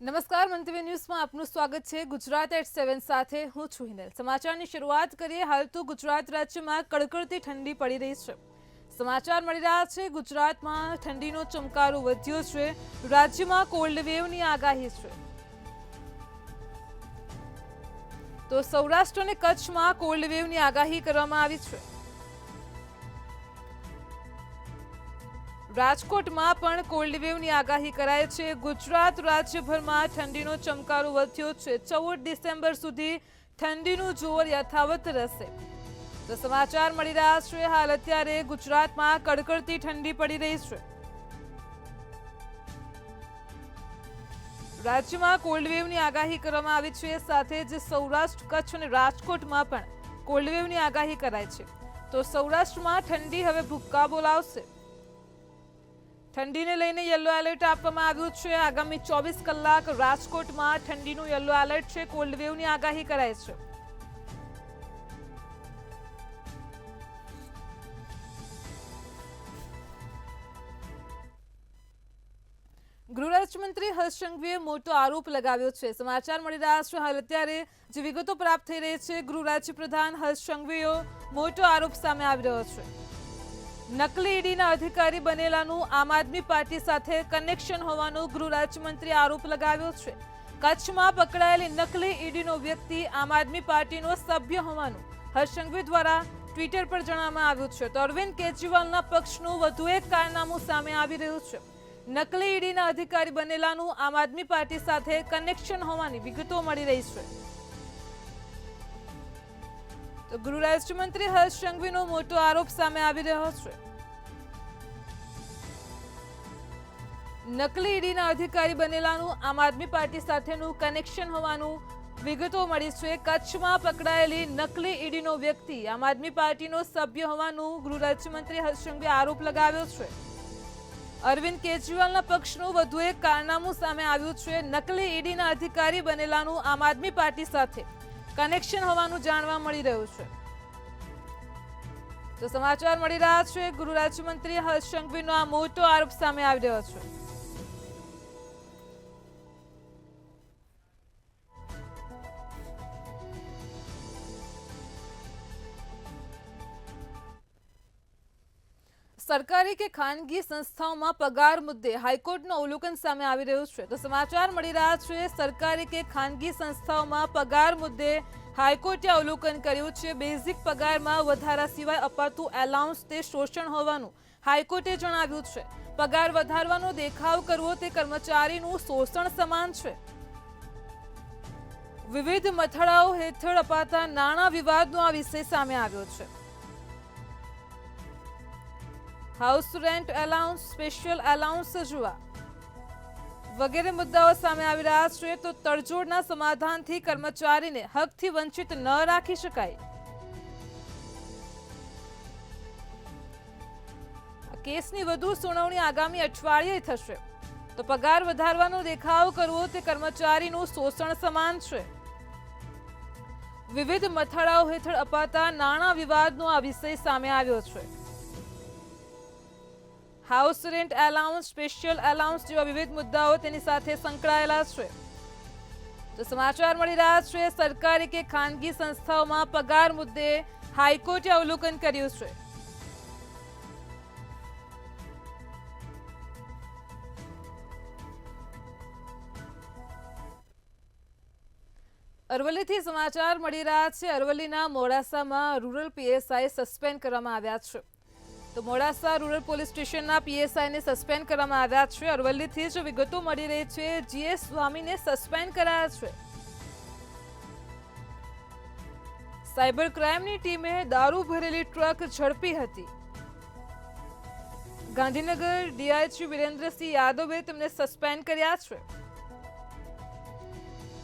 નમસ્કાર, મંતવ્ય ન્યૂઝમાં આપનું સ્વાગત છે। ગુજરાત એટ 7 સાથે હું છું હિનલ। સમાચારની શરૂઆત કરીએ। હાલ તો ગુજરાત રાજ્યમાં કડકડતી ઠંડી પડી રહી છે। સમાચાર મળી રહ્યા છે ગુજરાતમાં ઠંડીનો ચમકારો વધ્યો છે। રાજ્યમાં કોલ્ડ વેવની આગાહી છે। તો સૌરાષ્ટ્ર અને કચ્છમાં કોલ્ડ વેવની આગાહી કરવામાં આવી છે। રાજકોટમાં પણ કોલ્ડ વેવની આગાહી કરાઈ છે। ગુજરાત રાજ્યભરમાં ઠંડીનો ચમકારો વધ્યો છે। 14 ડિસેમ્બર સુધી ઠંડીનું જોર યથાવત રહેશે। તો સમાચાર મળી રહ્યા છે। હાલ અત્યારે ગુજરાતમાં કડકડતી ઠંડી પડી રહી છે। રાજ્યમાં કોલ્ડ વેવની આગાહી કરવામાં આવી છે। સાથે જ સૌરાષ્ટ્ર, કચ્છ અને રાજકોટમાં પણ કોલ્ડ વેવની આગાહી કરાઈ છે। તો સૌરાષ્ટ્રમાં ઠંડી હવે ભૂક્કા બોલાવશે। ઠંડીને લઈને યલો એલર્ટ આપવામાં આવ્યું છે। આગામી 24 કલાક રાજકોટમાં ઠંડીનું યલો એલર્ટ છે। કોલ્ડ વેવની આગાહી કરાઈ છે। ગૃહ રાજ્યમંત્રી હર્ષ સંઘવીએ મોટો આરોપ લગાવ્યો છે। સમાચાર મળી રહ્યા છે હાલ અત્યારે જે વિગતો પ્રાપ્ત થઈ રહી છે। ગૃહ રાજ્ય પ્રધાન હર્ષ સંઘવીનો મોટો આરોપ સામે આવી રહ્યો છે। નકલી ઈડીના અધિકારી બનેલાનું આમ આદમી પાર્ટી સાથે કનેક્શન હોવાનો ગૃહ રાજ્યમંત્રીએ આરોપ લગાવ્યો છે। કચ્છમાં પકડાયેલી નકલી ઈડીનો વ્યક્તિ આમ આદમી પાર્ટીનો સભ્ય હોવાનું હર્ષ સંઘવી દ્વારા ટ્વિટર પર જણાવવામાં આવ્યું છે। તો અરવિંદ કેજરીવાલના પક્ષનું વધુ એક કારનામું સામે આવી રહ્યું છે। નકલી ઈડીના અધિકારી બનેલાનું આમ આદમી પાર્ટી સાથે કનેક્શન હોવાની વિગતો મળી રહી છે। તો ગૃહ રાજ્યમંત્રી હર્ષ સંઘવીનો મોટો આરોપ સામે આવી રહ્યો છે। નકલી ઈડીના અધિકારી બનેલાનું આમ આદમી પાર્ટી સાથેનું કનેક્શન હોવાનું વિગતો મળી છે। કચ્છમાં પકડાયેલી નકલી ઈડીનો વ્યક્તિ આમ આદમી પાર્ટીનો સભ્ય હોવાનું ગૃહ રાજ્યમંત્રી હર્ષ સંઘવીએ આરોપ લગાવ્યો છે। અરવિંદ કેજરીવાલના પક્ષનું વધુ એક કારનામું સામે આવ્યું છે। નકલી ઈડીના અધિકારી બનેલાનું આમ આદમી પાર્ટી સાથે કનેક્શન હોવાનું જાણવા મળી રહ્યું છે। તો સમાચાર મળી રહ્યા છે ગૃહ રાજ્યમંત્રી હર્ષ સંઘવીનો આ મોટો આરોપ સામે આવી રહ્યો છે। સરકારી કે ખાનગી સંસ્થાઓમાં પગાર મુદ્દે હાઈકોર્ટનું અવલોકન સામે આવી રહ્યું છે। તો સમાચાર મળી રહ્યા છે સરકારી કે ખાનગી સંસ્થાઓમાં પગાર મુદ્દે હાઈકોર્ટે અવલોકન કર્યું છે। બેઝિક પગારમાં વધારા સિવાય અપાતું એલાઉન્સ તે શોષણ હોવાનું હાઈકોર્ટે જણાવ્યું છે। પગાર વધારવાનો દેખાવ કરવો તે કર્મચારીનું શોષણ સમાન છે। વિવિધ મથાળાઓ હેઠળ અપાતા નાણાં વિવાદનો આ વિષય સામે આવ્યો છે। House rent allowance, special allowance જેવા વગેરે મુદ્દાઓ સામે આવી રહ્યા છે। તો તડજોડના સમાધાનથી કર્મચારીને હકથી વંચિત ન રાખી શકાય। કેસની વધુ સુનાવણી આગામી અઠવાડિયે થશે। તો પગાર વધારવાનો દેખાવ કરવો તે કર્મચારીનું શોષણ સમાન છે। વિવિધ મથાળાઓ હેઠળ અપાતા નાણાં વિવાદનો આ વિષય સામે આવ્યો છે। House rent allowance, special allowance જેવા વિવિધ મુદ્દાઓ તેની સાથે સંકળાયેલા છે। તો સમાચાર મળી રહ્યા છે સરકારી કે ખાનગી સંસ્થાઓમાં પગાર મુદ્દે હાઈકોર્ટે અવલોકન કર્યું છે। અરવલ્લીથી સમાચાર મળી રહ્યા છે। અરવલ્લીના મોડાસામાં રૂરલ પીએસઆઈ સસ્પેન્ડ કરવામાં આવ્યા છે। તો મોડાસા રૂરલ પોલીસ સ્ટેશનના પીએસઆઈને સસ્પેન્ડ કરવામાં આવ્યા છે। અરવલ્લીથી જ વિગતો મળી રહી છે। જીએસ સ્વામીને સસ્પેન્ડ કરાયા છે। સાયબર ક્રાઇમની ટીમે દારૂ ભરેલી ટ્રક ઝડપી હતી। ગાંધીનગર ડીઆઈજી વિરેન્દ્રસિંહ યાદવે તેમને સસ્પેન્ડ કર્યા છે।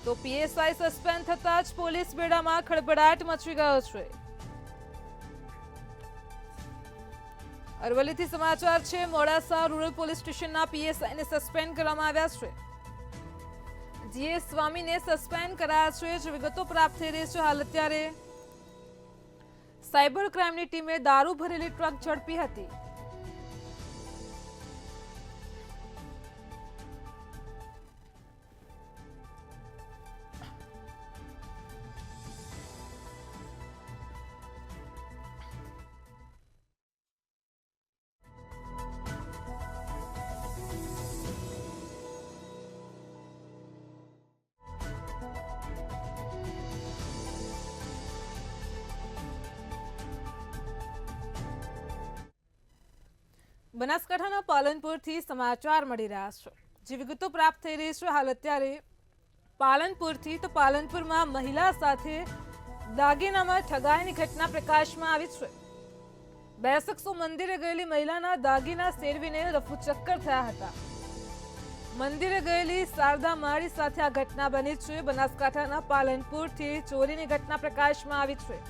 તો પીએસઆઈ સસ્પેન્ડ થતા જ પોલીસ બેડામાં ખળભળાટ મચી ગયો છે। અરવલ્લીથી સમાચાર છે। મોડાસા રૂરલ પોલીસ સ્ટેશનના પીએસઆઈને સસ્પેન્ડ કરવામાં આવ્યા છે। જીએસ સ્વામીને સસ્પેન્ડ કરાયા છે। જે વિગતો પ્રાપ્ત થઈ રહી છે હાલ અત્યારે સાયબર ક્રાઇમની ટીમે દારૂ ભરેલી ટ્રક ઝડપી હતી। બનાસકાંઠાના પાલનપુરથી સમાચાર મળી રહ્યા છે, જે વિગતો પ્રાપ્ત થઈ રહી છે હાલ અત્યારે પાલનપુરથી. તો પાલનપુરમાં મહિલા સાથે દાગીનામાં ઠગાઈની ઘટના પ્રકાશમાં આવી છે. બે શખ્સો મંદિરે ગયેલી મહિલાના દાગીના સેરવીને રફુચક્કર થયા હતા. મંદિરે ગયેલી શારદા માળી સાથે આ ઘટના બની છે. બનાસકાંઠાના પાલનપુરથી ચોરીની ઘટના પ્રકાશમાં આવી છે.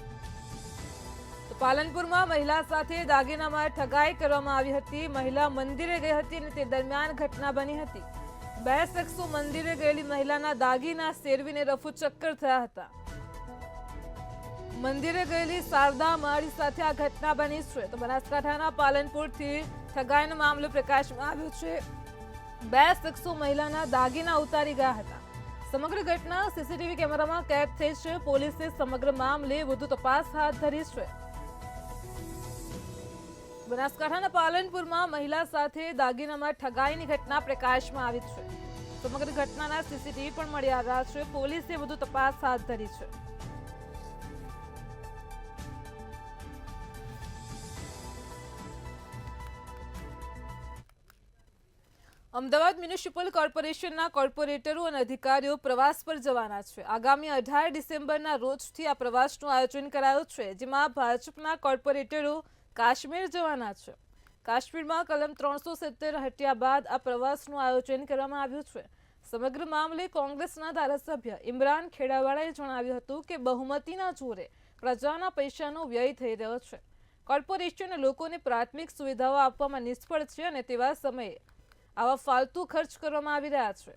પાલનપુરમાં મહિલા સાથે દાગીનામાં ઠગાઈ કરવામાં આવી હતી. મહિલા મંદિરે ગઈ હતી અને તે દરમિયાન ઘટના બની હતી. બે શખ્સો મંદિરે ગયેલી મહિલાના દાગીના સેરવીને રફુચક્કર થયા હતા. મંદિરે ગયેલી શારદા માળી સાથે આ ઘટના બની છે. તો બનાસકાંઠાના પાલનપુરથી ઠગાઈનો મામલો પ્રકાશમાં આવ્યો છે. બે શખ્સો મહિલાના દાગીના ઉતારી ગયા હતા. સમગ્ર ઘટના સીસીટીવી કેમેરામાં કેદ થઈ છે. પોલીસે સમગ્ર મામલે વધુ તપાસ હાથ ધરી છે. બનાસકાંઠાના પાલનપુરમાં મહિલા સાથે દાગીનામાં ઠગાઈની ઘટના પ્રકાશમાં આવી છે. સમગ્ર ઘટનાના સીસીટીવી પણ મળી આવ્યા છે. પોલીસે વધુ તપાસ હાથ ધરી છે. અમદાવાદ મ્યુનિસિપલ કોર્પોરેશનના કોર્પોરેટરો અને અધિકારીઓ પ્રવાસ પર જવાના છે. આગામી 18 ડિસેમ્બરના રોજથી આ પ્રવાસનું આયોજન કરાયું છે, જેમાં ભાજપના કોર્પોરેટરો કાશ્મીર જવાના છે. કાશ્મીરમાં કલમ 370 હટ્યા બાદ આ પ્રવાસનું આયોજન કરવામાં આવ્યું છે. સમગ્ર મામલે કોંગ્રેસના ધારાસભ્ય ઇમરાન ખેડાવાળાએ જણાવ્યું હતું કે બહુમતીના જોરે પ્રજાના પૈસાનો વ્યય થઈ રહ્યો છે. કોર્પોરેશન લોકોને પ્રાથમિક સુવિધાઓ આપવામાં નિષ્ફળ છે અને તેવા સમયે આવા ફાલતુ ખર્ચ કરવામાં આવી રહ્યા છે.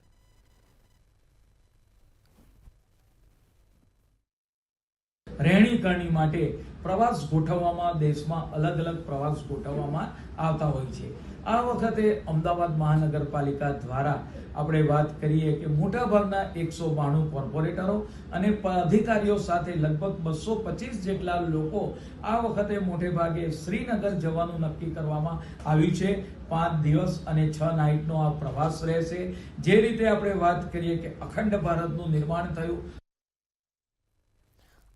રહેણી કરણી માટે પ્રવાસ ગોઠવવામાં, દેશમાં અલગ અલગ પ્રવાસ ગોઠવવામાં આવતા હોય છે. આ વખતે અમદાવાદ મહાનગરપાલિકા દ્વારા આપણે વાત કરીએ કે મોટાભાગના 192 કોર્પોરેટરો અને અધિકારીઓ સાથે લગભગ 225 જેટલા લોકો આ વખતે મોટે ભાગે શ્રીનગર જવાનું નક્કી કરવામાં આવ્યું છે. 5 દિવસ અને 6 નાઇટનો આ પ્રવાસ રહેશે. જે રીતે આપણે વાત કરીએ કે અખંડ ભારતનું નિર્માણ થયું.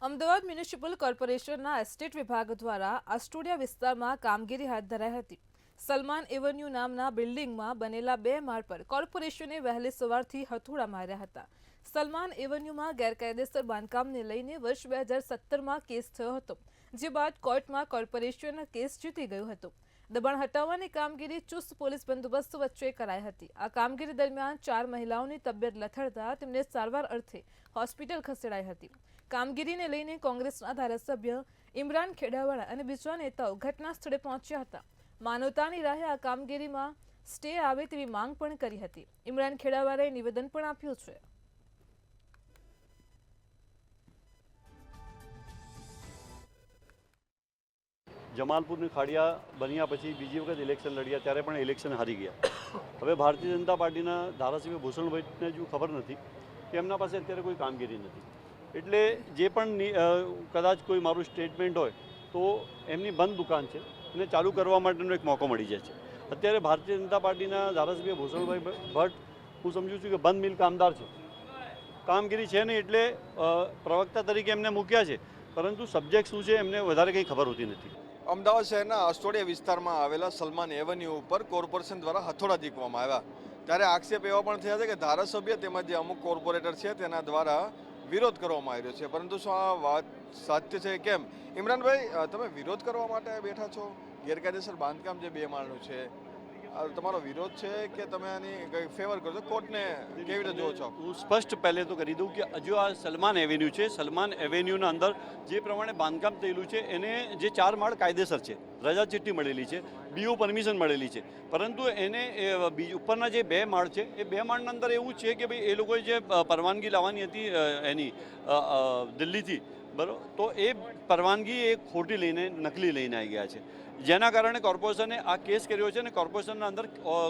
અમદાવાદ મ્યુનિસિપલ કોર્પોરેશનના એસ્ટેટ વિભાગ દ્વારા આસ્ટોડિયા વિસ્તારમાં કામગીરી હાથ ધરાઈ હતી. સલમાન એવન્યુ નામના બિલ્ડિંગમાં બનેલા 2 માળ પર કોર્પોરેશને વહેલી સવારથી હથોડા માર્યા હતા. સલમાન એવન્યુમાં ગેરકાયદેસર બાંધકામને લઈને વર્ષ 2017માં કેસ થયો હતો, જે બાદ કોર્ટમાં કોર્પોરેશન કેસ જીતી ગયું હતું. દબાણ હટાવવાની કામગીરી ચુસ્ત પોલીસ બંદોબસ્ત વચ્ચે કરાઈ હતી. આ કામગીરી દરમિયાન 4 મહિલાઓની તબિયત લથડતા તેમને સારવાર અર્થે હોસ્પિટલ ખસેડાઈ હતી. કામગીરીને લઈને કોંગ્રેસના ધારાસભ્ય ઇમરાન ખેડાવાળા અને બીજા નેતાઓ ઘટના સ્થળે પહોંચ્યા હતા. માનવતાની રાહે આ કામગીરીમાં સ્ટે આવે તેવી માંગ પણ કરી હતી. ઇમરાન ખેડાવાળાએ નિવેદન પણ આપ્યું છે. જમાલપુરની ખાડિયા બન્યા પછી બીજી વખત ઇલેક્શન લડ્યા ત્યારે પણ ઇલેક્શન હારી ગયા. હવે ભારતીય જનતા પાર્ટીના ધારાસભ્ય ભૂષણભાઈને જો ખબર નથી કે એમના પાસે અત્યારે કોઈ કામગીરી નથી, એટલે જે પણ કદાચ કોઈ મારું સ્ટેટમેન્ટ હોય તો એમની બંધ દુકાન છે એને ચાલુ કરવા માટેનો એક મોકો મળી જાય છે. અત્યારે ભારતીય જનતા પાર્ટીના ધારાસભ્ય ભૂષણભાઈ ભટ્ટ હું સમજુ છું કે બંધ મિલ કામદાર છે, કામગીરી છે નહીં, એટલે પ્રવક્તા તરીકે એમને મૂક્યા છે, પરંતુ સબ્જેક્ટ શું છે એમને વધારે કંઈ ખબર હોતી નથી. અમદાવાદ શહેરના આસ્ટોડિયા વિસ્તારમાં આવેલા સલમાન એવન્યુ ઉપર કોર્પોરેશન દ્વારા હથોડા ઝીકવામાં આવ્યા. ત્યારે આક્ષેપ એવા પણ થયા છે કે ધારાસભ્ય તેમજ જે અમુક કોર્પોરેટર છે તેના દ્વારા વિરોધ કરવામાં આવ્યો છે, પરંતુ શું આ વાત સાચી છે કેમ? ઇમરાનભાઈ, તમે વિરોધ કરવા માટે બેઠા છો? ગેરકાયદેસર બાંધકામ જે 2 માળનું છે, તમારો વિરોધ છે કે તમે આની કંઈ ફેવર કરો છો? કોર્ટને કેવી રીતે જોવો છો? હું સ્પષ્ટ પહેલે તો કરી દઉં કે જો આ સલમાન એવેન્યુ છે, સલમાન એવેન્યુના અંદર જે પ્રમાણે બાંધકામ થયેલું છે એને જે 4 માળ કાયદેસર છે, રજા ચિઠ્ઠી મળેલી છે, બીઓ પરમિશન મળેલી છે, પરંતુ એને ઉપરના જે 2 માળ છે એ 2 માળના અંદર એવું છે કે ભાઈ એ લોકોએ જે પરવાનગી લાવવાની હતી એની દિલ્હીથી, બરાબર, તો એ પરવાનગી એ ખોટી લઈને નકલી લઈને આવી ગયા છે, જેના કારણે કોર્પોરેશને આ કેસ કર્યો છે. અને કોર્પોરેશનના અંદર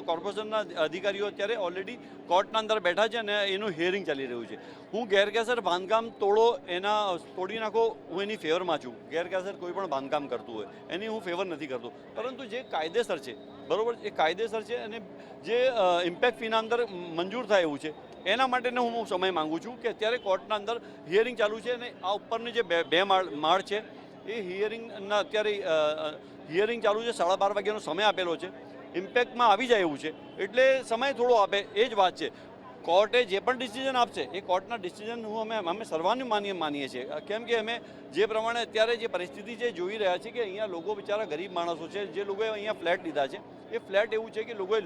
કોર્પોરેશનના અધિકારીઓ અત્યારે ઓલરેડી કોર્ટના અંદર બેઠા છે અને એનું હિયરિંગ ચાલી રહ્યું છે. હું ગેરકાયદેસર બાંધકામ તોડી નાખો, હું એની ફેવરમાં છું. ગેરકાયદેસર કોઈ પણ બાંધકામ કરતું હોય એની હું ફેવર નથી કરતો, પરંતુ જે કાયદેસર છે, બરાબર, એ કાયદેસર છે અને જે ઇમ્પેક્ટ ફીના અંદર મંજૂર થાય એવું છે, એના માટેનો હું સમય માગું છું કે અત્યારે કોર્ટના અંદર હિયરિંગ ચાલુ છે અને આ ઉપરની જે 2 માળ છે એ હિયરિંગના અત્યારે હિયરિંગ ચાલુ છે. 12:30 વાગ્યાનો સમય આપેલો છે. ઇમ્પેક્ટમાં આવી જાય એવું છે. એટલે સમય થોડો આપે એ જ વાત છે. કોર્ટે જે પણ ડિસિઝન આપશે એ કોર્ટના ડિસિઝન અમે સર્વાન્યુ માનીએ છીએ. કેમ કે અમે જે પ્રમાણે અત્યારે જે પરિસ્થિતિ છે જોઈ રહ્યા છીએ કે અહીંયા લોકો બિચારા ગરીબ માણસો છે, જે લોકોએ અહીંયા ફ્લેટ લીધા છે એ ફ્લેટ એવું છે કે લોકોએ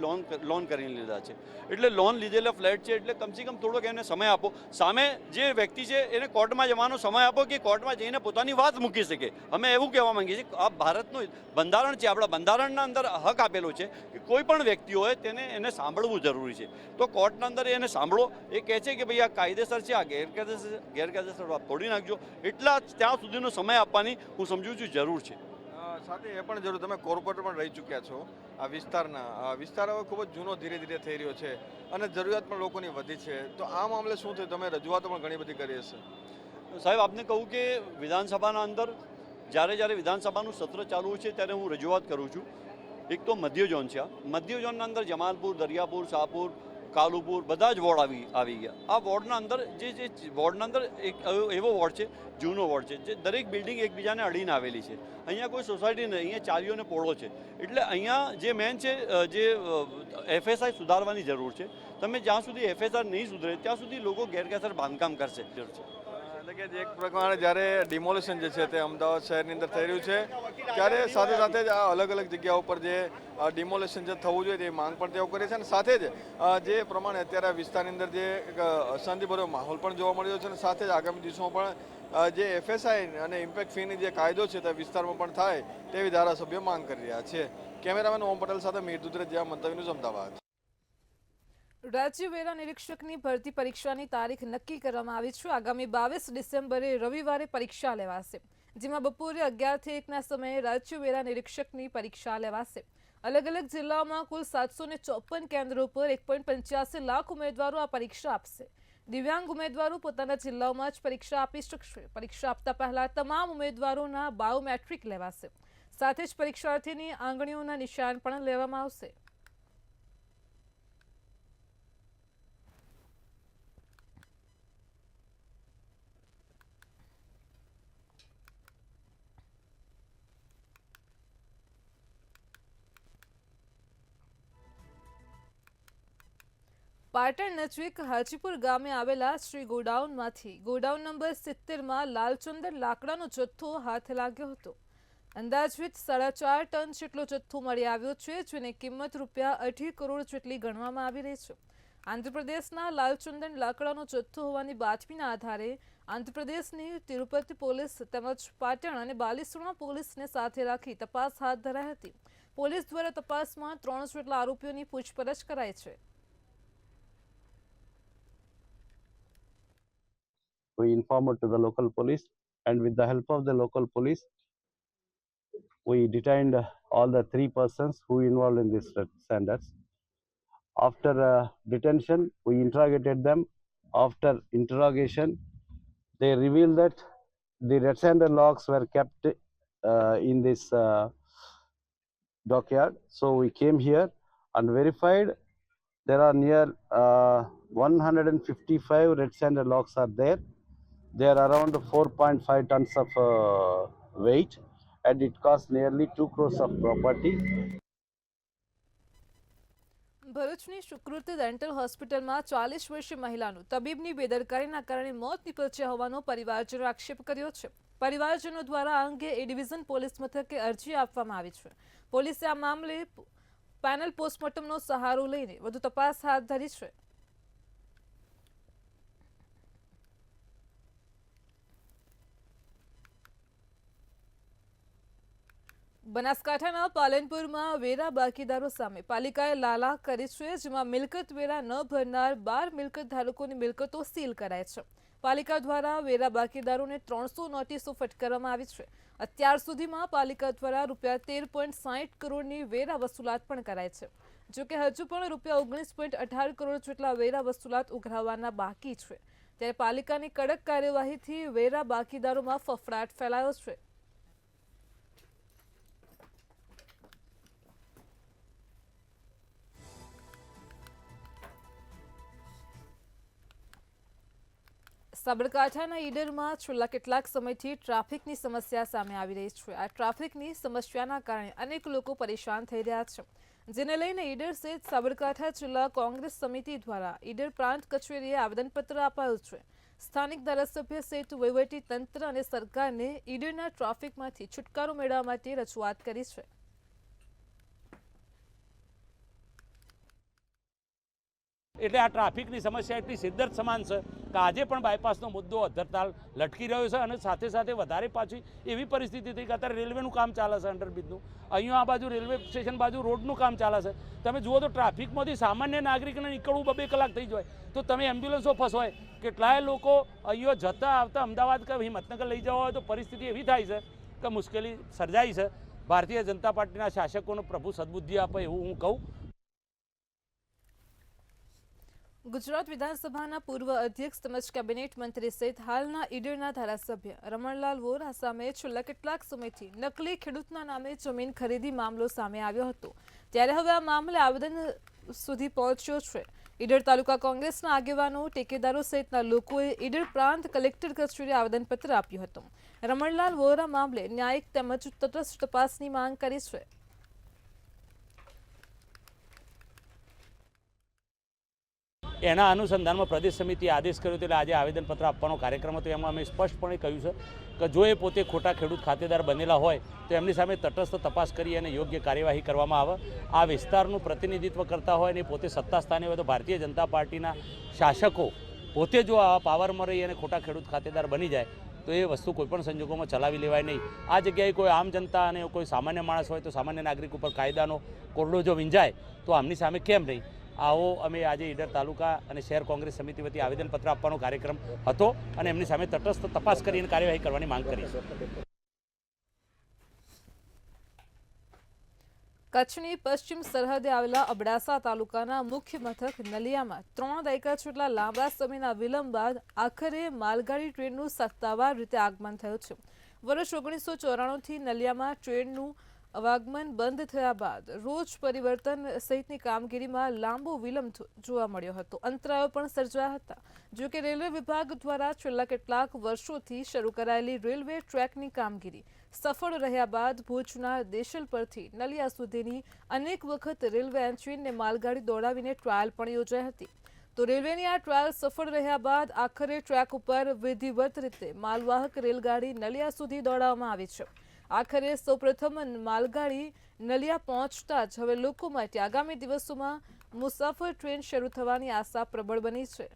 લોન કરીને લીધા છે. એટલે લોન લીધેલા ફ્લેટ છે એટલે કમસે કમ થોડોક એને સમય આપો. સામે જે વ્યક્તિ છે એને કોર્ટમાં જવાનો સમય આપો કે કોર્ટમાં જઈને પોતાની વાત મૂકી શકે. અમે એવું કહેવા માંગીએ છીએ કે આ ભારતનું બંધારણ છે, આપણા બંધારણના અંદર હક આપેલો છે કે કોઈ પણ વ્યક્તિ હોય એને સાંભળવું જરૂરી છે. તો કોર્ટના અંદર એને સાંભળો. એ કહે છે કે ભાઈ આ કાયદેસર છે, આ ગેરકાયદેસર તોડી નાખજો. એટલા ત્યાં સુધીનો સમય આપવાની હું સમજુ છું જરૂર છે. સાથે એ પણ જરૂર, તમે કોર્પોરેટર પણ રહી ચૂક્યા છો આ વિસ્તાર હવે ખૂબ જ જૂનો ધીરે ધીરે થઈ રહ્યો છે અને જરૂરિયાત પણ લોકોની વધી છે. તો આ મામલે શું થયું? તમે રજૂઆતો પણ ઘણી બધી કરી હશે. સાહેબ, આપને કહું કે વિધાનસભાના અંદર જ્યારે વિધાનસભાનું સત્ર ચાલુ હોય છે ત્યારે હું રજૂઆત કરું છું. એક તો મધ્ય ઝોન છે. આ મધ્ય ઝોનના અંદર જમાલપુર, દરિયાપુર, શાહપુર, કાલુપુર બધા જ વોર્ડ આવી ગયા. આ વોર્ડના અંદર જે વોર્ડના અંદર એક એવો વોર્ડ છે, જૂનો વોર્ડ છે, જે દરેક બિલ્ડિંગ એકબીજાને અડીને આવેલી છે. અહીંયા કોઈ સોસાયટી નહીં, અહીંયા ચાલીઓને પોળો છે. એટલે અહીંયા જે મેન છે જે FSI સુધારવાની જરૂર છે. તમે જ્યાં સુધી FSI નહીં સુધરે ત્યાં સુધી લોકો ગેરકાયદેસર બાંધકામ કરશે. એટલે કે એક પ્રકારે જ્યારે ડિમોલેશન જે છે તે અમદાવાદ શહેરની અંદર થઈ રહ્યું છે ત્યારે સાથે સાથે જ આ અલગ અલગ જગ્યાઓ ઉપર જે ડિમોલેશન જે થવું જોઈએ તે માંગ પણ તેઓ કરે છે અને સાથે જ જે પ્રમાણે અત્યારે આ વિસ્તારની અંદર જે અશાંતિભર્યો માહોલ પણ જોવા મળ્યો છે અને સાથે જ આગામી દિવસોમાં પણ જે FSI અને ઇમ્પેક્ટ ફીની જે કાયદો છે તે વિસ્તારમાં પણ થાય તેવી ધારાસભ્યો માંગ કરી રહ્યા છે. કેમેરામેન ઓમ પટેલ સાથે મીર દુધરેજિયા, મંતવ્ય ન્યૂઝ, અમદાવાદ. રાજ્ય વેરા નિરીક્ષકની ભરતી પરીક્ષાની તારીખ નક્કી કરવામાં આવી છે. આગામી 22 ડિસેમ્બરે રવિવારે પરીક્ષા લેવાશે, જેમાં બપોરે 11 થી 1ના સમયે રાજ્ય વેરા નિરીક્ષકની પરીક્ષા લેવાશે. અલગ અલગ જિલ્લાઓમાં કુલ 754 કેન્દ્રો પર 1.85 લાખ ઉમેદવારો આ પરીક્ષા આપશે. દિવ્યાંગ ઉમેદવારો પોતાના જિલ્લાઓમાં જ પરીક્ષા આપી શકશે. પરીક્ષા આપતા પહેલા તમામ ઉમેદવારોના બાયોમેટ્રિક લેવાશે. સાથે જ પરીક્ષાર્થીની આંગળીઓના નિશાન પણ લેવામાં આવશે. પાટણ નજીક હાજીપુર ગામે આવેલા શ્રી ગોડાઉનમાંથી ગોડાઉન નંબર 70માં લાલચંદન લાકડાનો જથ્થો હાથ લાગ્યો હતો. અંદાજિત 4.5 ટન જેટલો જથ્થો મળી આવ્યો છે, જેની કિંમત ₹2.5 કરોડ જેટલી ગણવામાં આવી રહી છે. આંધ્રપ્રદેશના લાલચંદન લાકડાનો જથ્થો હોવાની બાતમીના આધારે આંધ્રપ્રદેશની તિરુપતિ પોલીસ તેમજ પાટણ અને બાલેશ્વરના પોલીસને સાથે રાખી તપાસ હાથ ધરાઈ હતી. પોલીસ દ્વારા તપાસમાં 3 જેટલા આરોપીઓની પૂછપરછ કરાઈ છે. We informed to the local police, and with the help of the local police, we detained all the 3 persons who involved in this red sanders. After detention, we interrogated them. After interrogation, they revealed that the red sander logs were kept in this dockyard. So we came here and verified there are near 155 red sander logs are there. They are around 4.5 tons of weight, and it costs nearly 2 crores of property. ભરૂચની સુકૃતિ dental હોસ્પિટલમાં 40 વર્ષીય મહિલાનું તબીબની બેદરકારીના કારણે મોત નીપજ્યા હોવાનો પરિવારજનો આક્ષેપ કર્યો છે. પરિવારજનો દ્વારા આ અંગે એ ડિવિઝન પોલીસ મથકે અરજી આપવામાં આવી છે. પોલીસે આ મામલે પેનલ પોસ્ટમોર્ટમનો સહારો લઈને વધુ તપાસ હાથ ધરી છે. બનાસકાંઠાના પાલનપુરમાં વેરા બાકીદારો સામે પાલિકાએ લાલા કરી છે, જેમાં મિલકત વેરા ન ભરનાર 12 મિલકત ધારકોની મિલકતો સીલ કરાઈ છે. પાલિકા દ્વારા વેરા બાકીદારોને 300 નોટિસો ફટકારવામાં આવી છે. અત્યાર સુધીમાં પાલિકા દ્વારા ₹13.60 કરોડની વેરા વસૂલાત પણ કરાઈ છે. જોકે હજુ પણ ₹19.18 કરોડ જેટલા વેરા વસૂલાત ઉઘરાવવાના બાકી છે. ત્યારે પાલિકાની કડક કાર્યવાહીથી વેરા બાકીદારોમાં ફફડાટ ફેલાયો છે. સાબરકાંઠાના ઈડરમાં છેલ્લા કેટલાક સમયથી ટ્રાફિકની સમસ્યા સામે આવી રહી છે. આ ટ્રાફિકની સમસ્યાના કારણે અનેક લોકો પરેશાન થઈ રહ્યા છે. જેને લઈને ઈડર સહિત સાબરકાંઠા જિલ્લા કોંગ્રેસ સમિતિ દ્વારા ઈડર પ્રાંત કચેરીએ આવેદનપત્ર અપાયું છે. સ્થાનિક ધારાસભ્ય સહિત વહીવટી તંત્ર અને સરકારને ઈડરના ટ્રાફિકમાંથી છુટકારો મેળવવા માટે રજૂઆત કરી છે. એટલે આ ટ્રાફિકની સમસ્યા એટલી સિદ્ધર્થ સમાન છે કે આજે પણ બાયપાસનો મુદ્દો અધરતાલ લટકી રહ્યો છે અને સાથે સાથે વધારે પાછી એવી પરિસ્થિતિ થઈ કે અત્યારે રેલવેનું કામ ચાલે છે, અંડરબ્રિજનું. અહીંયા આ બાજુ રેલવે સ્ટેશન બાજુ રોડનું કામ ચાલે છે. તમે જુઓ તો ટ્રાફિકમાંથી સામાન્ય નાગરિકને નીકળવું 2 કલાક થઈ જાય તો તમે એમ્બ્યુલન્સો ફસવાય. કેટલાય લોકો અહીંયા જતા આવતા અમદાવાદ કે હિંમતનગર લઈ જવા હોય તો પરિસ્થિતિ એવી થાય છે કે મુશ્કેલી સર્જાઈ છે. ભારતીય જનતા પાર્ટીના શાસકોને પ્રભુ સદબુદ્ધિ આપે એવું હું કહું. ગુજરાત વિધાનસભાના પૂર્વ અધ્યક્ષ તેમજ કેબિનેટ મંત્રી સહિત હાલના ઈડરના ધારાસભ્ય રમણલાલ વોરા સામે છેલ્લા કેટલાક સમયથી નકલી ખેડૂતના નામે જમીન ખરીદી મામલો સામે આવ્યો હતો. ત્યારે હવે આ મામલે આવેદન સુધી પહોંચ્યો છે. ઈડર તાલુકા કોંગ્રેસના આગેવાનો, ટેકેદારો સહિતના લોકોએ ઈડર પ્રાંત કલેક્ટર કચેરીએ આવેદનપત્ર આપ્યું હતું. રમણલાલ વોરા મામલે ન્યાયિક તેમજ તટસ્થ તપાસની માંગ કરી છે. એના અનુસંધાનમાં પ્રદેશ સમિતિએ આદેશ કર્યો હતો એટલે આજે આવેદનપત્ર આપવાનો કાર્યક્રમ હતો. એમાં અમે સ્પષ્ટપણે કહ્યું છે કે જો એ પોતે ખોટા ખેડૂત ખાતેદાર બનેલા હોય તો એમની સામે તટસ્થ તપાસ કરી અને યોગ્ય કાર્યવાહી કરવામાં આવે. આ વિસ્તારનું પ્રતિનિધિત્વ કરતા હોય અને પોતે સત્તા સ્થાને હોય તો ભારતીય જનતા પાર્ટીના શાસકો પોતે જો આવા પાવરમાં રહી અને ખોટા ખેડૂત ખાતેદાર બની જાય તો એ વસ્તુ કોઈપણ સંજોગોમાં ચલાવી લેવાય નહીં. આ જગ્યાએ કોઈ આમ જનતા અને કોઈ સામાન્ય માણસ હોય તો સામાન્ય નાગરિક ઉપર કાયદાનો કોરડો જો વિંજાય તો આમની સામે કેમ નહીં. આવો અમે આજે ઈડર તાલુકા અને શહેર કોંગ્રેસ સમિતિ વતી આવેદનપત્ર આપવાનો કાર્યક્રમ હતો અને એમની સામે તટસ્થ તપાસ કરીને કાર્યવાહી કરવાની માંગ કરી છે. કચ્છની પશ્ચિમ સરહદે આવેલા અબડાસા તાલુકાના મુખ્ય મથક નલિયામાં 3 દાયકા જેટલા લાંબા સમયના વિલંબ બાદ આખરે માલગાડી ટ્રેનનું સત્તાવાર રીતે આગમન થયું છે. વર્ષ 1994થી નલિયામાં ટ્રેનનું અવાગમન બંધ થયા બાદ રોજ પરિવર્તન સહિતની કામગીરીમાં લાંબો વિલંબ જોવા મળ્યો હતો. અંતરાયો પણ સર્જાયા હતા. જો કે રેલવે વિભાગ દ્વારા છેલ્લા કેટલાક વર્ષોથી શરૂ કરાયેલી રેલવે ટ્રેકની કામગીરી સફળ રહ્યા બાદ ભુજના દેશલ પરથી નલિયા સુધીની અનેક વખત રેલવે એન્જિનને માલગાડી દોડાવીને ટ્રાયલ પણ યોજાઈ હતી. તો રેલવેની આ ટ્રાયલ સફળ રહ્યા બાદ આખરે ટ્રેક ઉપર વિધિવત રીતે માલવાહક રેલગાડી નલિયા સુધી દોડાવવામાં આવી છે. આખરે સૌપ્રથમ માલગાડી નલિયા પહોંચતા જ હવે લોકો માટે આગામી દિવસોમાં મુસાફર ટ્રેન શરૂ થવાની આશા પ્રબળ બની છે.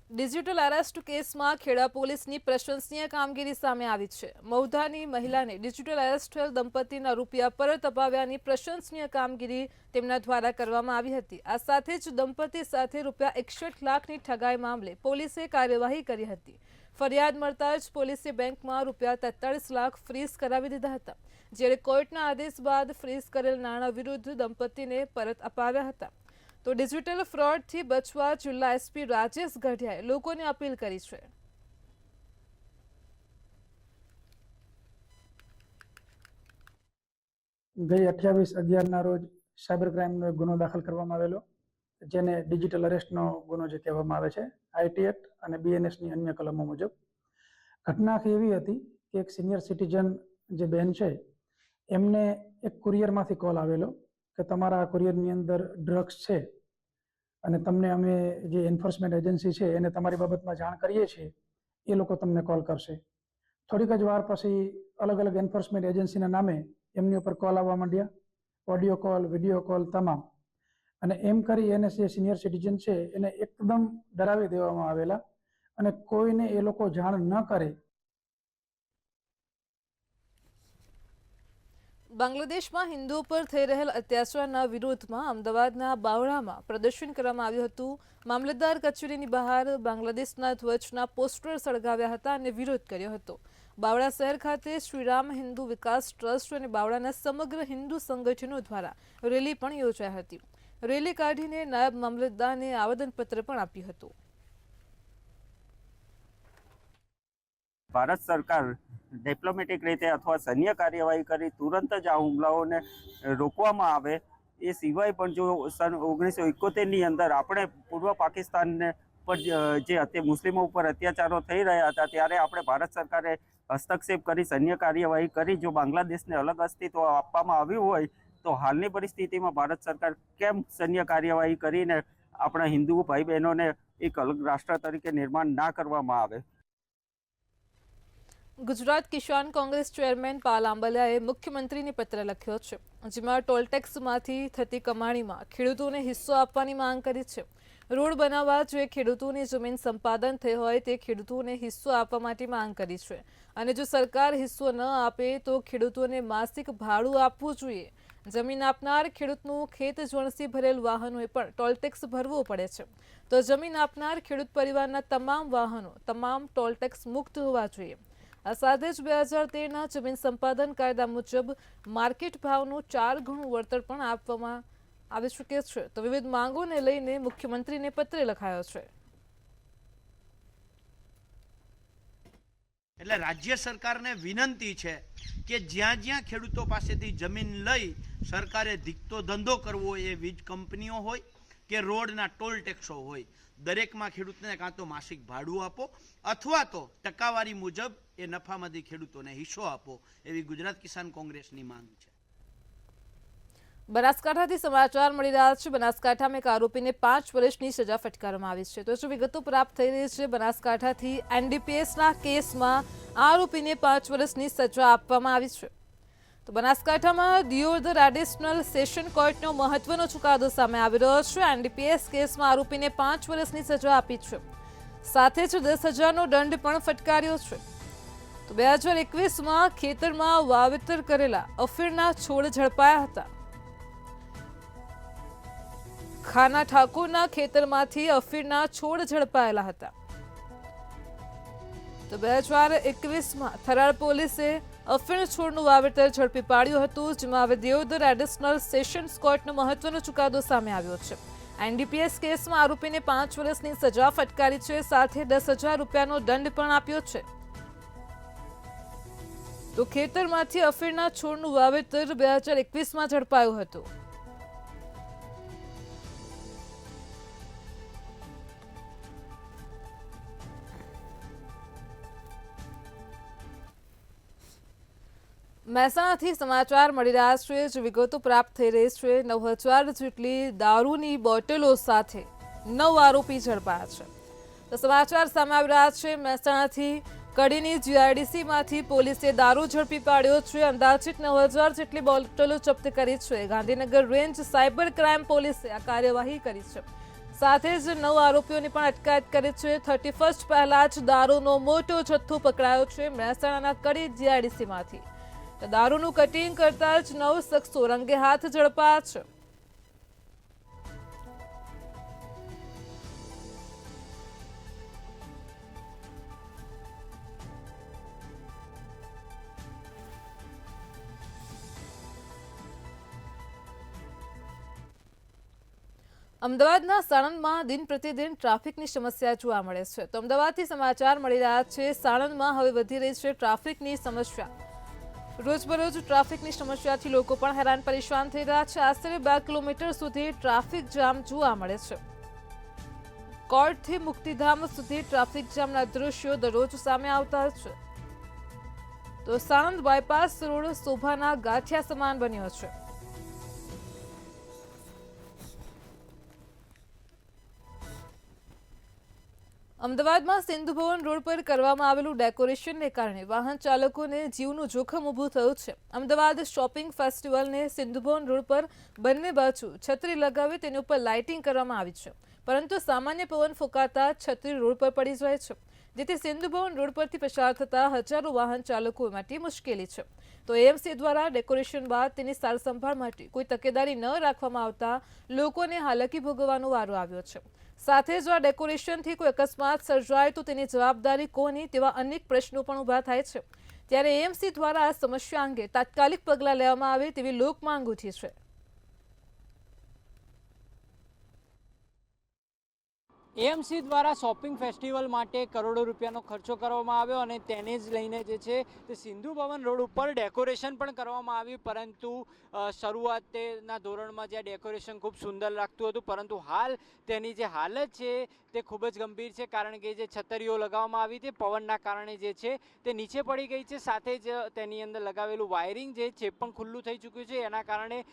ડિજિટલ અરેસ્ટ કેસમાં ખેડા પોલીસની પ્રશંસનીય કામગીરી સામે આવી છે. મૌધાની મહિલાને ડિજિટલ અરેસ્ટ થયેલ દંપતીના રૂપિયા પરત અપાવ્યાની પ્રશંસનીય કામગીરી તેમના દ્વારા કરવામાં આવી હતી. આ સાથે જ દંપતી સાથે રૂપિયા 61 લાખની ઠગાઈ મામલે પોલીસે કાર્યવાહી કરી હતી. ફરિયાદ મળતા જ પોલીસે બેંકમાં રૂપિયા 43 લાખ ફ્રીઝ કરાવી દીધા હતા. જ્યારે કોર્ટના આદેશ બાદ ફ્રીઝ કરેલ નાણાં વિરુદ્ધ દંપતીને પરત અપાવ્યા હતા. તો ડિજિટલ ફ્રોડથી બચવા જિલ્લા એસપી રાજેશ ગઢિયાએ લોકોને અપીલ કરી છે. ગઈ 28/11ના રોજ સાયબર ક્રાઇમનો એક ગુનો દાખલ કરવામાં આવેલો, જેને ડિજિટલ અરેસ્ટનો ગુનો જે કહેવામાં આવે છે, આઈટી એક્ટ અને બીએનએસની અન્ય કલમો મુજબ. ઘટના એવી હતી કે એક સિનિયર સિટીઝન જે બહેન છે એમને એક કુરિયરમાંથી કોલ આવેલો કે તમારા કુરિયરની અંદર ડ્રગ્સ છે અને તમને અમે જે એન્ફોર્સમેન્ટ એજન્સી છે એને તમારી બાબતમાં જાણ કરીએ છીએ, એ લોકો તમને કોલ કરશે. થોડીક જ વાર પછી અલગ અલગ એન્ફોર્સમેન્ટ એજન્સીના નામે એમની ઉપર કોલ આવવા માંડ્યા, ઓડિયો કોલ, વિડીયો કોલ તમામ. અને એમ કરી એને જે સિનિયર સિટીઝન છે એને એકદમ ડરાવી દેવામાં આવેલા અને કોઈને એ લોકો જાણ ન કરે. બાંગ્લાદેશમાં હિન્દુઓ પર થઈ રહેલ અત્યાચારના વિરોધમાં અમદાવાદના બાવળામાં પ્રદર્શન કરવામાં આવ્યું હતું. મામલતદાર કચેરીની બહાર બાંગ્લાદેશના ધ્વજના પોસ્ટર સળગાવ્યા હતા અને વિરોધ કર્યો હતો. બાવળા શહેર ખાતે શ્રીરામ હિન્દુ વિકાસ ટ્રસ્ટ અને બાવળાના સમગ્ર હિન્દુ સંગઠનો દ્વારા રેલી પણ યોજાઈ હતી. રેલી કાઢીને નાયબ મામલતદારને આવેદનપત્ર પણ આપ્યું હતું. ભારત સરકાર ડિપ્લોમેટિક રીતે અથવા સૈન્ય કાર્યવાહી કરી તુરંત જ આ હુમલાઓને રોકવામાં આવે એ સિવાય પણ જો સન 1971ની અંદર આપણે પૂર્વ પાકિસ્તાનને પર જે મુસ્લિમો ઉપર અત્યાચારો થઈ રહ્યા હતા ત્યારે આપણે ભારત સરકારે હસ્તક્ષેપ કરી સૈન્ય કાર્યવાહી કરી. જો બાંગ્લાદેશને અલગ અસ્તિત્વ આપવામાં આવ્યું હોય તો હાલની પરિસ્થિતિમાં ભારત સરકાર કેમ સૈન્ય કાર્યવાહી કરીને આપણા હિન્દુ ભાઈ બહેનોને એક અલગ રાષ્ટ્ર તરીકે નિર્માણ ના કરવામાં આવે? ગુજરાત કિસાન કોંગ્રેસ ચેરમેન પાલ આંબલિયાએ મુખ્યમંત્રીને પત્ર લખ્યો છે, જેમાં ટોલટેક્સમાંથી થતી કમાણીમાં ખેડૂતોને હિસ્સો આપવાની માંગ કરી છે. રોડ બનાવવા જે ખેડૂતોની જમીન સંપાદન થઈ હોય તે ખેડૂતોને હિસ્સો આપવા માટે માંગ કરી છે, અને જો સરકાર હિસ્સો ન આપે તો ખેડૂતોને માસિક ભાડું આપવું જોઈએ. જમીન આપનાર ખેડૂતનું ખેત જણસી ભરેલ વાહનોએ પણ ટોલટેક્સ ભરવો પડે છે, તો જમીન આપનાર ખેડૂત પરિવારના તમામ વાહનો તમામ ટોલટેક્સ મુક્ત હોવા જોઈએ. આ સાથે જ 2013ના જમીન સંપાદન કાયદા મુજબ માર્કેટ ભાવનું 4 ગણું વળતર પણ આપવામાં આવી શકે છે. તો વિવિધ માંગોને લઈને મુખ્યમંત્રીને પત્ર લખાયો છે. એટલે રાજ્ય સરકારને વિનંતી છે કે જ્યાં જ્યાં ખેડૂતો પાસેથી જમીન લઈ સરકારે ધીકતો ધંધો કરવો હોય, એ વીજ કંપનીઓ હોય કે રોડના ટોલ ટેક્સો હોય, દરેકમાં ખેડૂતને કાં તો માસિક ભાડું આપો અથવા તો ટકાવારી મુજબ એ નફામાંથી ખેડૂતોને હિસ્સો આપો, એવી ગુજરાત કિસાન કોંગ્રેસની માંગ છે. બનાસકાંઠાથી સમાચાર મળી રહ્યા છે. બનાસકાંઠામાં એક આરોપીને 5 વર્ષની સજા ફટકારવામાં આવી છે. તો જો વિગતો પ્રાપ્ત થઈ રહી છે, બનાસકાંઠાથી એનડીપીએસના કેસમાં આરોપીને 5 વર્ષની સજા આપવામાં આવી છે. તો બનાસકાંઠામાં દિયોદર એડિશનલ સેશન કોર્ટનો મહત્વનો ચુકાદો સામે આવી રહ્યો છે. એનડીપીએસ કેસમાં આરોપીને 5 વર્ષની સજા આપી છે, સાથે જ 10,000નો દંડ પણ ફટકાર્યો છે. તો 2021માં ખેતરમાં વાવેતર કરેલા અફીણના છોડ ઝડપાયા હતા. ખાના ઠાકોરના ખેતરમાંથી અફીણના છોડ ઝડપાયેલા હતા. તો 2021માં થરાદ પોલીસે અફીણ છોડનું વાવેતર ઝડપી પાડ્યું હતું, જેમાં હવે દિયોદર એડિશનલ સેશન્સ કોર્ટનો મહત્વનો ચુકાદો સામે આવ્યો છે. એનડીપીએસ કેસમાં આરોપીને 5 વર્ષની સજા ફટકારી છે, સાથે 10,000 રૂપિયાનો દંડ પણ આપ્યો છે. તો ખેતરમાંથી અફીણના છોડનું વાવેતર 2021માં ઝડપાયું હતું. મહેસાણાથી સમાચાર મળી રહ્યા છે. જે વિગતો પ્રાપ્ત થઈ રહી છે, 9,000 જેટલી દારૂની બોટલો સાથે 9 આરોપી ઝડપાયા છે. તો સમાચાર સામે આવી રહ્યા છે. મહેસાણાથી કડીની જીઆઈડીસીમાંથી પોલીસે દારૂ ઝડપી પાડ્યો છે. અંદાજિત 9,000 જેટલી બોટલો જપ્ત કરી છે. ગાંધીનગર રેન્જ સાયબર ક્રાઇમ પોલીસે આ કાર્યવાહી કરી છે. સાથે જ 9 આરોપીઓની પણ અટકાયત કરી છે. 31 પહેલા જ દારૂનો મોટો જથ્થો પકડાયો છે મહેસાણાના કડી જીઆઈડીસીમાંથી. દારૂનું કટિંગ કરતા જ 9 શખ્સો રંગે હાથ ઝડપાયા છે. અમદાવાદના સાણંદમાં દિન પ્રતિદિન ટ્રાફિકની સમસ્યા જોવા મળે છે. તો અમદાવાદથી સમાચાર મળી રહ્યા છે. સાણંદમાં હવે વધી રહી છે ટ્રાફિકની સમસ્યા. રોજબરોજ ટ્રાફિકની સમસ્યાથી લોકો પણ હેરાન પરેશાન થઈ રહ્યા છે. આશરે 2 કિલોમીટર સુધી ટ્રાફિક જામ જોવા મળે છે. કોર્ટથી મુક્તિધામ સુધી ટ્રાફિક જામના દૃશ્યો દરરોજ સામે આવતા છે. તો સાણંદ બાયપાસ રોડ શોભાના ગાંઠિયા સમાન બન્યો છે. અમદાવાદમાં સિંધુ ભવન રોડ પર કરવામાં આવેલું ડેકોરેશનને કારણે વાહન ચાલકોને જીવનું જોખમ ઊભું થયું છે. અમદાવાદ શોપિંગ ફેસ્ટિવલને સિંધુ ભવન રોડ પર બંને બાજુ છત્રી લગાવી તેની ઉપર લાઇટિંગ કરવામાં આવી છે, પરંતુ સામાન્ય પવન ફૂંકાતા છત્રી રોડ પર પડી જાય છે, જેથી સિંધુ ભવન રોડ પરથી પસાર થતા હજારો વાહન ચાલકો માટે મુશ્કેલી છે. તો એએમસી દ્વારા ડેકોરેશન બાદ તેની સારસંભાળ માટે કોઈ તકેદારી ન રાખવામાં આવતા લોકોને હાલાકી ભોગવવાનો વારો આવ્યો છે. સાથે જ આ ડેકોરેશનથી કોઈ અકસ્માત સર્જાય તો તેની જવાબદારી કોની, તેવા અનેક પ્રશ્નો પણ ઊભા થાય છે. ત્યારે એએમસી દ્વારા આ સમસ્યા અંગે તાત્કાલિક પગલાં લેવામાં આવે તેવી લોક માંગ ઉઠી છે. એએમસી દ્વારા શોપિંગ ફેસ્ટિવલ માટે કરોડો રૂપિયાનો ખર્ચો કરવામાં આવ્યો અને તેને જ લઈને જે છે તે સિંધુ ભવન રોડ ઉપર ડેકોરેશન પણ કરવામાં આવ્યું, પરંતુ શરૂઆતના ધોરણમાં જ્યાં ડેકોરેશન ખૂબ સુંદર લાગતું હતું, પરંતુ હાલ તેની જે હાલત છે તે ખૂબ જ ગંભીર છે, કારણ કે જે છતરીઓ લગાવવામાં આવી તે પવનના કારણે જે છે તે નીચે પડી ગઈ છે, સાથે જ તેની અંદર લગાવેલું વાયરિંગ જે છે પણ ખુલ્લું થઈ ચૂક્યું છે. એના કારણે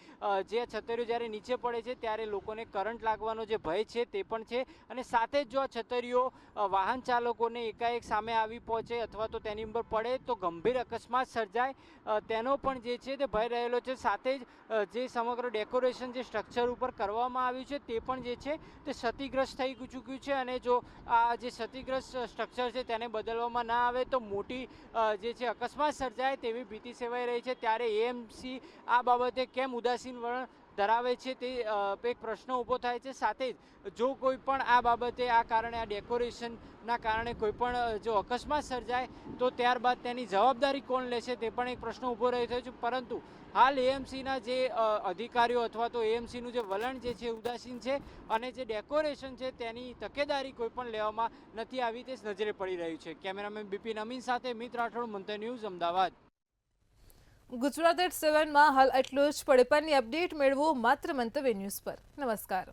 જે છતરીઓ જ્યારે નીચે પડે છે ત્યારે લોકોને કરંટ લાગવાનો જે ભય છે તે પણ છે, અને સાથે જ જો આ છતરીઓ વાહન ચાલકોને એકાએક સામે આવી પહોંચે અથવા તો તેની ઉપર પડે તો ગંભીર અકસ્માત સર્જાય તેનો પણ જે છે તે ભય રહેલો છે. સાથે જ જે સમગ્ર ડેકોરેશન જે સ્ટ્રક્ચર ઉપર કરવામાં આવ્યું છે તે પણ જે છે તે ક્ષતિગ્રસ્ત થઈ ચૂક્યું છે, અને જો આ જે ક્ષતિગ્રસ્ત સ્ટ્રક્ચર છે તેને બદલવામાં ના આવે તો મોટી જે છે અકસ્માત સર્જાય તેવી ભીતિ સેવાઈ રહી છે. ત્યારે એએમસી આ બાબતે કેમ ઉદાસીન વલણ ધરાવે છે તે એક પ્રશ્ન ઊભો થાય છે. સાથે જ જો કોઈ પણ આ બાબતે આ કારણે આ ડેકોરેશનના કારણે કોઈ પણ જો અકસ્માત સર્જાય તો ત્યારબાદ તેની જવાબદારી કોણ લેશે તે પણ એક પ્રશ્ન ઊભો રહ્યો છે. પરંતુ હાલ એએમસીના જે અધિકારીઓ અથવા તો એએમસીનું જે વલણ જે છે ઉદાસીન છે, અને જે ડેકોરેશન છે તેની તકેદારી કોઈ પણ લેવામાં નથી આવી તે નજરે પડી રહ્યું છે. કેમેરામેન બિપિન અમીન સાથે મિત રાઠોડ, મંતવ્ય ન્યૂઝ, અમદાવાદ. ગુજરાત એટ 7માં હાલ એટલું જ. પડે પરની અપડેટ મેળવો માત્ર મંતવ્ય ન્યૂઝ પર. નમસ્કાર.